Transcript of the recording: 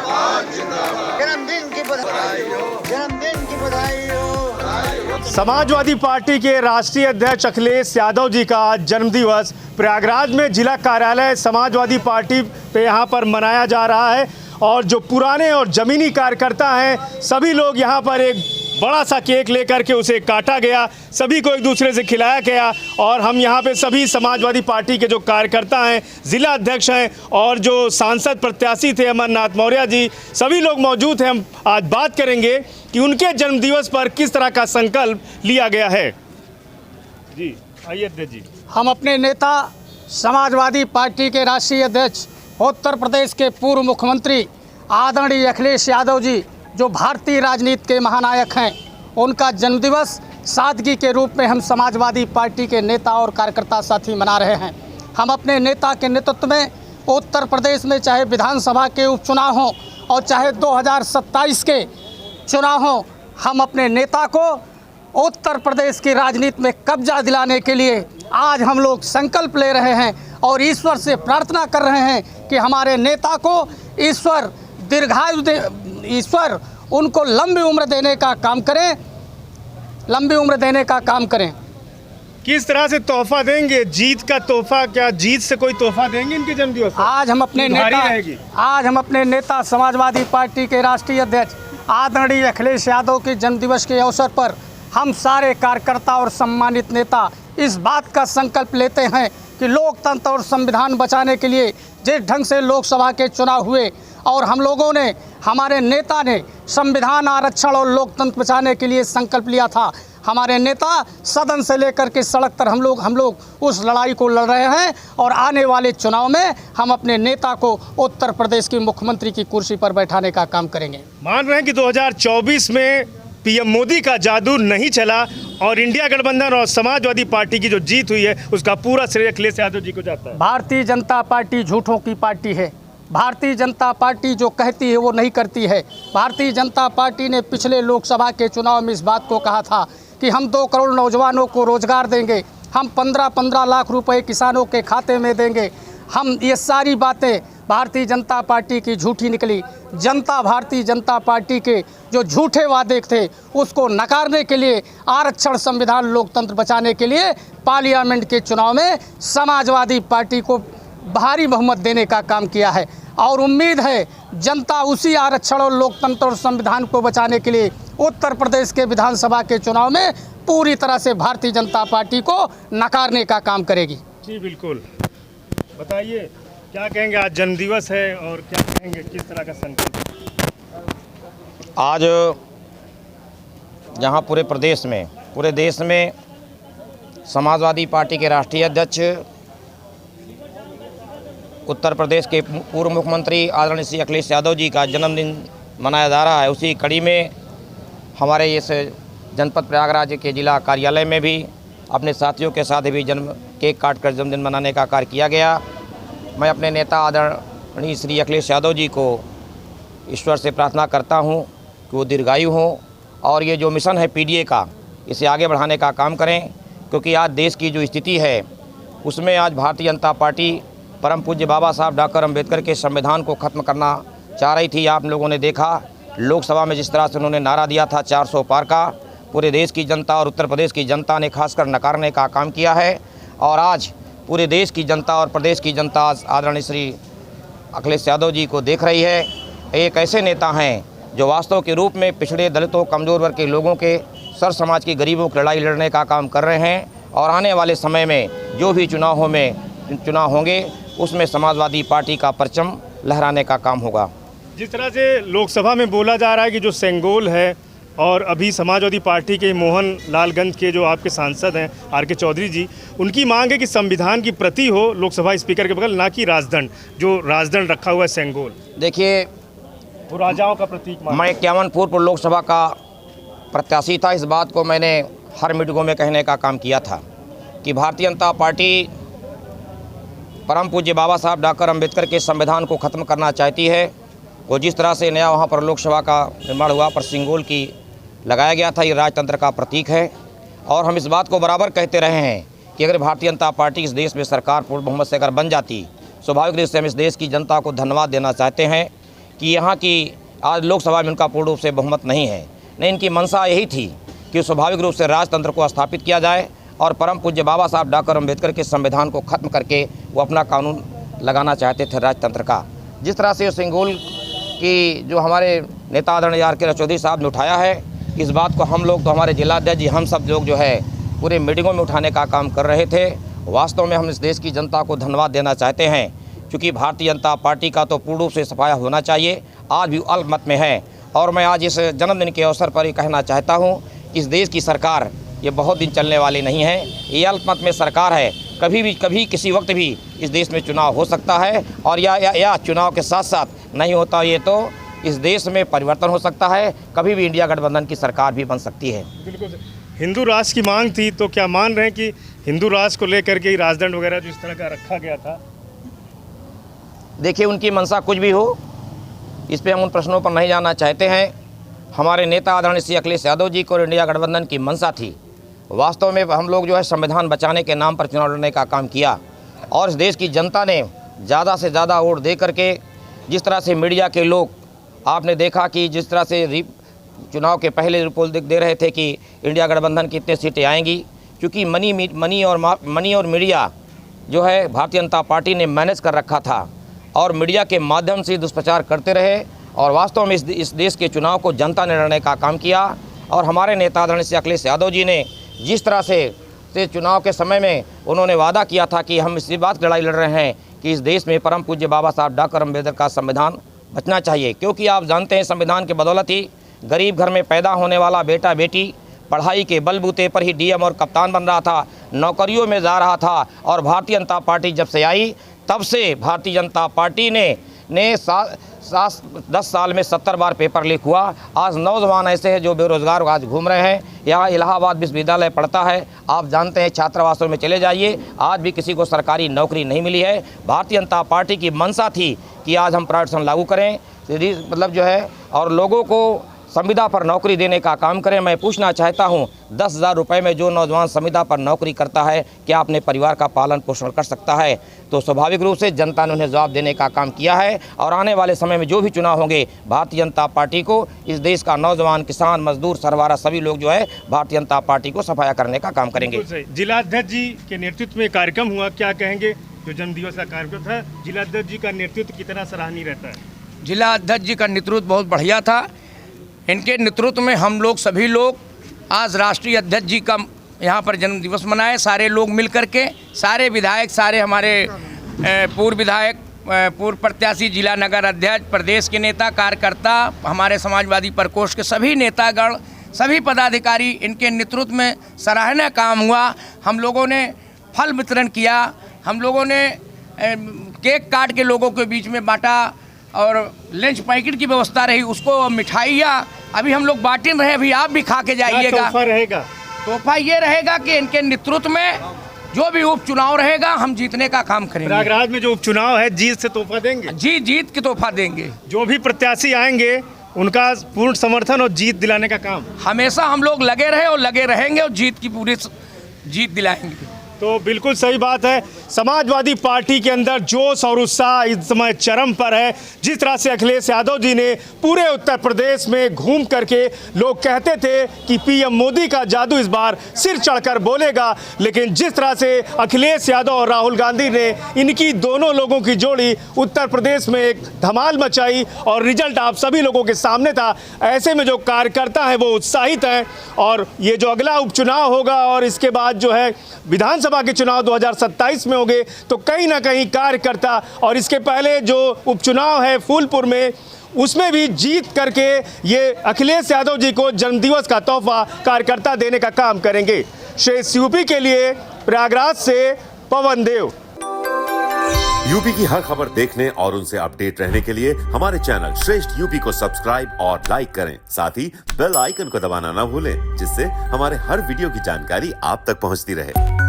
जन्मदिन की बधाई हो, जन्मदिन की बधाई हो। समाजवादी पार्टी के राष्ट्रीय अध्यक्ष अखिलेश यादव जी का आज जन्मदिवस प्रयागराज में जिला कार्यालय समाजवादी पार्टी पे यहाँ पर मनाया जा रहा है और जो पुराने और ज़मीनी कार्यकर्ता हैं सभी लोग यहाँ पर एक बड़ा सा केक लेकर के उसे काटा गया, सभी को एक दूसरे से खिलाया गया और हम यहाँ पे सभी समाजवादी पार्टी के जो कार्यकर्ता हैं, जिला अध्यक्ष हैं और जो सांसद प्रत्याशी थे अमरनाथ मौर्य जी, सभी लोग मौजूद हैं। हम आज बात करेंगे कि उनके जन्मदिवस पर किस तरह का संकल्प लिया गया है। जी आइए अध्यक्ष जी। हम अपने नेता समाजवादी पार्टी के राष्ट्रीय अध्यक्ष उत्तर प्रदेश के पूर्व मुख्यमंत्री आदरणीय अखिलेश यादव जी, जो भारतीय राजनीति के महानायक हैं, उनका जन्मदिवस सादगी के रूप में हम समाजवादी पार्टी के नेता और कार्यकर्ता साथी मना रहे हैं। हम अपने नेता के नेतृत्व में उत्तर प्रदेश में चाहे विधानसभा के उपचुनाव हों और चाहे 2027 के चुनाव हों, हम अपने नेता को उत्तर प्रदेश की राजनीति में कब्जा दिलाने के लिए आज हम लोग संकल्प ले रहे हैं और ईश्वर से प्रार्थना कर रहे हैं कि हमारे नेता को ईश्वर दीर्घायु दे, ईश्वर उनको लंबी उम्र देने का काम करें, लंबी उम्र देने का काम करें। किस तरह से तोहफा देंगे? जीत का तोहफा, क्या जीत से कोई तोहफा देंगे इनके जन्मदिवस पर? आज हम अपने नेता समाजवादी पार्टी के राष्ट्रीय अध्यक्ष आदरणीय अखिलेश यादव के जन्मदिवस के अवसर पर हम सारे कार्यकर्ता और सम्मानित नेता इस बात का संकल्प लेते हैं कि लोकतंत्र और संविधान बचाने के लिए जिस ढंग से लोकसभा के चुनाव हुए और हम लोगों ने, हमारे नेता ने संविधान, आरक्षण और लोकतंत्र बचाने के लिए संकल्प लिया था, हमारे नेता सदन से लेकर के सड़क तक हम लोग उस लड़ाई को लड़ रहे हैं और आने वाले चुनाव में हम अपने नेता को उत्तर प्रदेश की मुख्यमंत्री की कुर्सी पर बैठाने का काम करेंगे। मान रहे हैं कि 2024 में पीएम मोदी का जादू नहीं चला और इंडिया गठबंधन और समाजवादी पार्टी की जो जीत हुई है उसका पूरा श्रेय अखिलेश यादव जी को जाता है। भारतीय जनता पार्टी झूठों की पार्टी है। भारतीय जनता पार्टी जो कहती है वो नहीं करती है। भारतीय जनता पार्टी ने पिछले लोकसभा के चुनाव में इस बात को कहा था कि हम 2 करोड़ नौजवानों को रोजगार देंगे, हम 15-15 लाख रुपए किसानों के खाते में देंगे। हम ये सारी बातें भारतीय जनता पार्टी की झूठी निकली। जनता भारतीय जनता पार्टी के जो झूठे वादे थे उसको नकारने के लिए, आरक्षण, संविधान, लोकतंत्र बचाने के लिए पार्लियामेंट के चुनाव में समाजवादी पार्टी को भारी बहुमत देने का काम किया है और उम्मीद है जनता उसी आरक्षण और लोकतंत्र और संविधान को बचाने के लिए उत्तर प्रदेश के विधानसभा के चुनाव में पूरी तरह से भारतीय जनता पार्टी को नकारने का काम करेगी। जी बिल्कुल, बताइए क्या कहेंगे? आज जन्मदिवस है और क्या कहेंगे, किस तरह का संकल्प? आज जहां पूरे देश में समाजवादी पार्टी के राष्ट्रीय अध्यक्ष उत्तर प्रदेश के पूर्व मुख्यमंत्री आदरणीय श्री अखिलेश यादव जी का जन्मदिन मनाया जा रहा है, उसी कड़ी में हमारे इस जनपद प्रयागराज के जिला कार्यालय में भी अपने साथियों के साथ भी केक काट कर जन्मदिन मनाने का कार्य किया गया। मैं अपने नेता आदरणीय श्री अखिलेश यादव जी को ईश्वर से प्रार्थना करता हूं कि वो दीर्घायु हों और ये जो मिशन है पीडीए का, इसे आगे बढ़ाने का काम करें, क्योंकि आज देश की जो स्थिति है उसमें आज भारतीय जनता पार्टी परम पूज्य बाबा साहब डॉक्टर अम्बेडकर के संविधान को ख़त्म करना चाह रही थी। आप लोगों ने देखा लोकसभा में जिस तरह से उन्होंने नारा दिया था 400 पार का, पूरे देश की जनता और उत्तर प्रदेश की जनता ने खासकर नकारने का काम किया है और आज पूरे देश की जनता और प्रदेश की जनता आदरणीय श्री अखिलेश यादव जी को देख रही है। एक ऐसे नेता हैं जो वास्तव के रूप में पिछड़े, दलितों, कमज़ोर वर्ग के लोगों के, सर समाज की गरीबों की लड़ाई लड़ने का काम कर रहे हैं और आने वाले समय में जो भी चुनाव होंगे उसमें समाजवादी पार्टी का परचम लहराने का काम होगा। जिस तरह से लोकसभा में बोला जा रहा है कि जो सेंगोल है और अभी समाजवादी पार्टी के मोहन लालगंज के जो आपके सांसद हैं आर.के. चौधरी जी, उनकी मांग है कि संविधान की प्रति हो लोकसभा स्पीकर के बगल, ना कि राजदंड, जो राजदंड रखा हुआ है सेंगोल। देखिए, तो राजाओं का प्रतीक मैं 51 पूर्व लोकसभा का प्रत्याशी था। इस बात को मैंने हर मीटिंगों में कहने का काम किया था कि भारतीय जनता पार्टी परम पूज्य बाबा साहब डॉक्टर अम्बेडकर के संविधान को ख़त्म करना चाहती है। वो जिस तरह से नया वहाँ पर लोकसभा का निर्माण हुआ, पर सिंगोल की लगाया गया था, ये राजतंत्र का प्रतीक है और हम इस बात को बराबर कहते रहे हैं कि अगर भारतीय जनता पार्टी इस देश में सरकार पूर्ण बहुमत से अगर बन जाती, स्वाभाविक रूप से हम इस देश की जनता को धन्यवाद देना चाहते हैं। कि यहाँ की आज लोकसभा में उनका पूर्ण रूप से बहुमत नहीं है। नहीं, इनकी मंशा यही थी कि स्वाभाविक रूप से राजतंत्र को स्थापित किया जाए और परम पूज्य बाबा साहब डॉक्टर अम्बेडकर के संविधान को ख़त्म करके वो अपना कानून लगाना चाहते थे राजतंत्र का। जिस तरह से सिंगुल की जो हमारे नेता आदरणीय आर.के. चौधरी साहब ने उठाया है, इस बात को हम लोग तो हमारे जिलाध्यक्ष जी हम सब लोग जो है पूरे मीटिंगों में उठाने का काम कर रहे थे। वास्तव में हम इस देश की जनता को धन्यवाद देना चाहते हैं, क्योंकि भारतीय जनता पार्टी का तो पूर्ण रूप से सफाया होना चाहिए, आज भी अल्पमत में है। और मैं आज इस जन्मदिन के अवसर पर ये कहना चाहता हूँ, इस देश की सरकार ये बहुत दिन चलने वाली नहीं है, ये अल्पमत में सरकार है। कभी किसी वक्त भी इस देश में चुनाव हो सकता है, और या चुनाव के साथ साथ नहीं होता ये तो इस देश में परिवर्तन हो सकता है, कभी भी इंडिया गठबंधन की सरकार भी बन सकती है। बिल्कुल, हिंदू राष्ट्र की मांग थी, तो क्या मान रहे हैं कि हिंदू राष्ट्र को लेकर के ही राजदंड वगैरह जो इस तरह का रखा गया था? देखिए, उनकी मंशा कुछ भी हो, इस पर हम उन प्रश्नों पर नहीं जाना चाहते हैं। हमारे नेता आदरणीय श्री अखिलेश यादव जी को इंडिया गठबंधन की मंशा थी। वास्तव में हम लोग जो है संविधान बचाने के नाम पर चुनाव लड़ने का काम किया, और इस देश की जनता ने ज़्यादा से ज़्यादा वोट दे करके, जिस तरह से मीडिया के लोग आपने देखा कि जिस तरह से चुनाव के पहले रिपोर्ट दे रहे थे कि इंडिया गठबंधन की इतने सीटें आएंगी, क्योंकि मनी और मीडिया जो है भारतीय जनता पार्टी ने मैनेज कर रखा था, और मीडिया के माध्यम से दुष्प्रचार करते रहे, और वास्तव में इस देश के चुनाव को जनता ने लड़ने का काम किया। और हमारे नेता आदरणीय श्री अखिलेश यादव जी ने जिस तरह से चुनाव के समय में उन्होंने वादा किया था कि हम इसी बात की लड़ाई लड़ रहे हैं कि इस देश में परम पूज्य बाबा साहब डॉक्टर अम्बेडकर का संविधान बचना चाहिए, क्योंकि आप जानते हैं संविधान के बदौलत ही गरीब घर में पैदा होने वाला बेटा बेटी पढ़ाई के बलबूते पर ही डीएम और कप्तान बन रहा था, नौकरियों में जा रहा था। और भारतीय जनता पार्टी जब से आई, तब से भारतीय जनता पार्टी ने 10 साल में 70 बार पेपर लीक हुआ। आज नौजवान ऐसे हैं जो बेरोज़गार आज घूम रहे हैं। यहाँ इलाहाबाद विश्वविद्यालय पढ़ता है, आप जानते हैं, छात्रावासों में चले जाइए, आज भी किसी को सरकारी नौकरी नहीं मिली है। भारतीय जनता पार्टी की मंशा थी कि आज हम प्राइवेट लागू करें, मतलब जो है, और लोगों को संविदा पर नौकरी देने का काम करें। मैं पूछना चाहता हूं, 10,000 रुपये में जो नौजवान संविदा पर नौकरी करता है, क्या अपने परिवार का पालन पोषण कर सकता है? तो स्वाभाविक रूप से जनता ने उन्हें जवाब देने का काम किया है, और आने वाले समय में जो भी चुनाव होंगे, भारतीय जनता पार्टी को इस देश का नौजवान, किसान, मजदूर, सरवारा सभी लोग जो है भारतीय जनता पार्टी को सफाया करने का काम करेंगे। जिलाध्यक्ष जी के नेतृत्व में कार्यक्रम हुआ, क्या कहेंगे? जो जन्मदिवस का कार्यक्रम था, जिलाध्यक्ष जी का नेतृत्व कितना सराहनीय रहता है? जिलाध्यक्ष जी का नेतृत्व बहुत बढ़िया था। इनके नेतृत्व में हम लोग सभी लोग आज राष्ट्रीय अध्यक्ष जी का यहाँ पर जन्म दिवस मनाए, सारे लोग मिल कर के, सारे विधायक, सारे हमारे पूर्व विधायक, पूर्व प्रत्याशी, जिला नगर अध्यक्ष, प्रदेश के नेता कार्यकर्ता, हमारे समाजवादी प्रकोष्ठ के सभी नेतागण, सभी पदाधिकारी, इनके नेतृत्व में सराहनीय काम हुआ। हम लोगों ने फल वितरण किया, हम लोगों ने केक काट के लोगों के बीच में बांटा, और लंच पैकेट की व्यवस्था रही, उसको मिठाइयाँ अभी हम लोग बांट रहे हैं, अभी आप भी खा के जाइएगा। तोहफा रहेगा? तोहफा ये रहेगा कि इनके नेतृत्व में जो भी उपचुनाव रहेगा, हम जीतने का काम करेंगे। प्रयागराज में जो उपचुनाव है, जीत से तोहफा देंगे? जी, जीत के तोहफा देंगे। जो भी प्रत्याशी आएंगे उनका पूर्ण समर्थन और जीत दिलाने का काम हमेशा हम लोग लगे रहे और लगे रहेंगे, और जीत की पूरी जीत दिलाएंगे। तो बिल्कुल सही बात है। समाजवादी पार्टी के अंदर जोश और उत्साह इस समय चरम पर है। जिस तरह से अखिलेश यादव जी ने पूरे उत्तर प्रदेश में घूम करके, लोग कहते थे कि पीएम मोदी का जादू इस बार सिर चढ़कर बोलेगा, लेकिन जिस तरह से अखिलेश यादव और राहुल गांधी ने इनकी दोनों लोगों की जोड़ी उत्तर प्रदेश में एक धमाल मचाई, और रिजल्ट आप सभी लोगों के सामने था। ऐसे में जो कार्यकर्ता हैं वो उत्साहित हैं, और ये जो अगला उपचुनाव होगा और इसके बाद जो है विधानसभा के चुनाव 2027 में होंगे, तो कहीं ना कहीं कार्यकर्ता, और इसके पहले जो उपचुनाव है फूलपुर में, उसमें भी जीत करके ये अखिलेश यादव जी को जन्मदिवस का तोहफा कार्यकर्ता देने का काम करेंगे। शेष यूपी के लिए प्रयागराज से पवन देव। यूपी की हर खबर देखने और उनसे अपडेट रहने के लिए हमारे चैनल श्रेष्ठ यूपी को सब्सक्राइब और लाइक करें। साथ ही बेल आइकन को दबाना ना भूलें, जिससे हमारे हर वीडियो की जानकारी आप तक पहुंचती रहे।